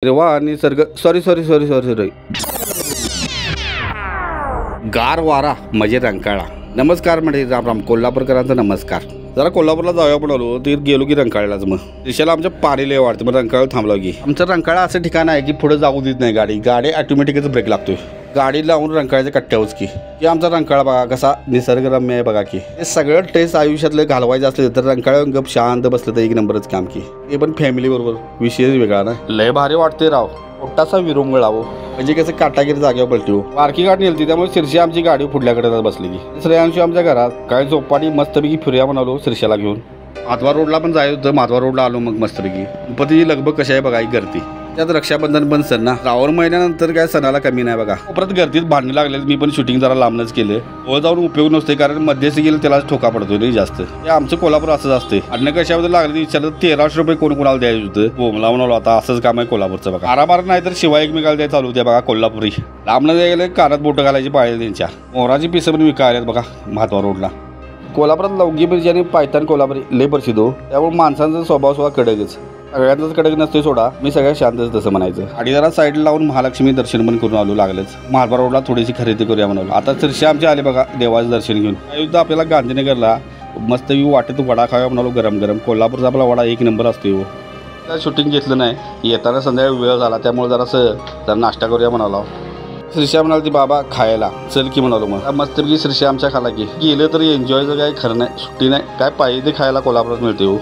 रेवा निसर्ग sorry sorry sorry sorry sorry गार वारा म्हणजे रंकाळा. नमस्कार म्हणजे राम राम कोल्हापूरकरांचा नमस्कार. जरा कोल्हापूरला जाऊया पण आलो ते गेलो की रंकाळ्यालाच. मग दिशेला आमच्या पाणी लय वाढते. मग रंकाळा थांबलो की आमचं रंकाळा असं ठिकाण आहे की पुढे जाऊ देत नाही गाडी ऑटोमॅटिकच ब्रेक लागतोय. गाडी लावून रंकाळ्याच्या कट्ट्यावरच की आमचा रंकाळा बघा कसा निसर्गरम्य आहे बघा की. हे सगळं टेस्ट आयुष्यातले घालवायचं असले तर रंकाळा गप शांत बसलं तर एक नंबरच काम की. ते पण फॅमिली बरोबर विषय वेगळा ना. लय भारी वाटते राव. मोठासा विरंगुळावं म्हणजे कसं काटागिरी जागेवर पलटी हो. बारकी गाडी नेलती त्यामुळे शिरशी आमची गाडी पुढल्याकडे बसलेली. श्रेयांशी आमच्या घरात काय झोपाडी मस्तपैकी फिरूया म्हणालो शिरशाला घेऊन. माधवा रोडला पण जायचं होतं. माधवा रोडला आलो मग मस्तपैकी. गणपतीची लगबग कशी आहे बघा गर्दी. त्यात रक्षाबंधन पण सण ना. श्रावण महिन्यानंतर काय सणाला कमी नाही बघा. परत गर्दीत भांडणी लागले. मी पण शूटिंग जरा लांबनच केले. वर जाऊन उपयोग नसते कारण मध्यस्थी गेलं त्याला ठोका पडतो नाही जास्त. हे आमचं कोल्हापूर असंच असते. अन्न कशाबद्दल लागले विचारलं 1300 रुपये कोण कोणाला द्यायचं होतं. बोमला म्हणालो आता असंच काम आहे कोल्हापूरचं बघा. आरामार नाही तर शिवाय एकमेकाला द्यायला चालू होत्या बघा कोल्हापुरी. लांबनं गेले कानात बोटं घालायची पाळी त्यांच्या. मोराची पिसं पण विकायला बघा माधवा रोडला. कोल्हापुरात लवंगी मिरची आणि पायतान कोल्हापुरी लय प्रसिद्ध हो. त्यामुळे माणसांचा स्वभाव सुद्धा कडकच. सगळ्यांचाच कडक नसते सोडा. मी सगळ्यात शांतच तसं म्हणायचं. आणि जरा साईडला लावून महालक्ष्मी दर्शन पण करून आलो लागलंच. माधवा रोडला थोडीशी खरेदी करूया म्हणालो. आता शिरशी आमचे आले बघा देवाचं दर्शन घेऊन. त्यायुद्ध आपल्याला गांधीनगरला मस्त वाटेत वडा खाव्या म्हणालो गरम गरम. कोल्हापूरचा आपला वडा एक नंबर असतो हो. त्या शूटिंग घेतलं नाही येताना संध्याकाळी वेळ झाला त्यामुळे जरा नाश्ता करूया म्हणालो. श्रीशा म्हणाली बाबा खायला चल की म्हणालो. मग मस्तपैकी श्रीशा आमच्या खाला की गेलं तर एन्जॉयचं काय खरं नाही. सुट्टी नाही काय पाहिजे ते खायला कोल्हापुरात मिळते हो.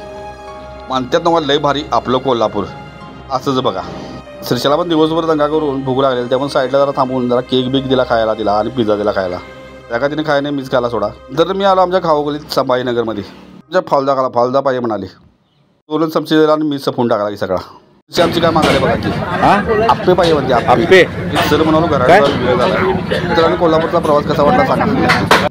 म्हणतात ना लय भारी आपलं कोल्हापूर असंच बघा. श्रीशाला पण दिवसभर दंगा करून भूक लागलेली त्यामुळे साईडला जरा थांबून जरा केक बिक दिला खायला तिला आणि पिझ्झा दिला खायला. त्या का तिने खायला मीच खायला सोडा. तर मी आलो आमच्या खाऊगलीत संभाजीनगरमध्ये. आमच्या फालदा पाहिजे म्हणाले. दोन चमचे दिला आणि मी सफून टाकला की सगळा. आमची काय मागायला बघा की आप्पे पाहिजे म्हणते. आप्पे सर म्हणालो घरात वेळ झाला. तर कोल्हापूरचा प्रवास कसा वाटला सांगा.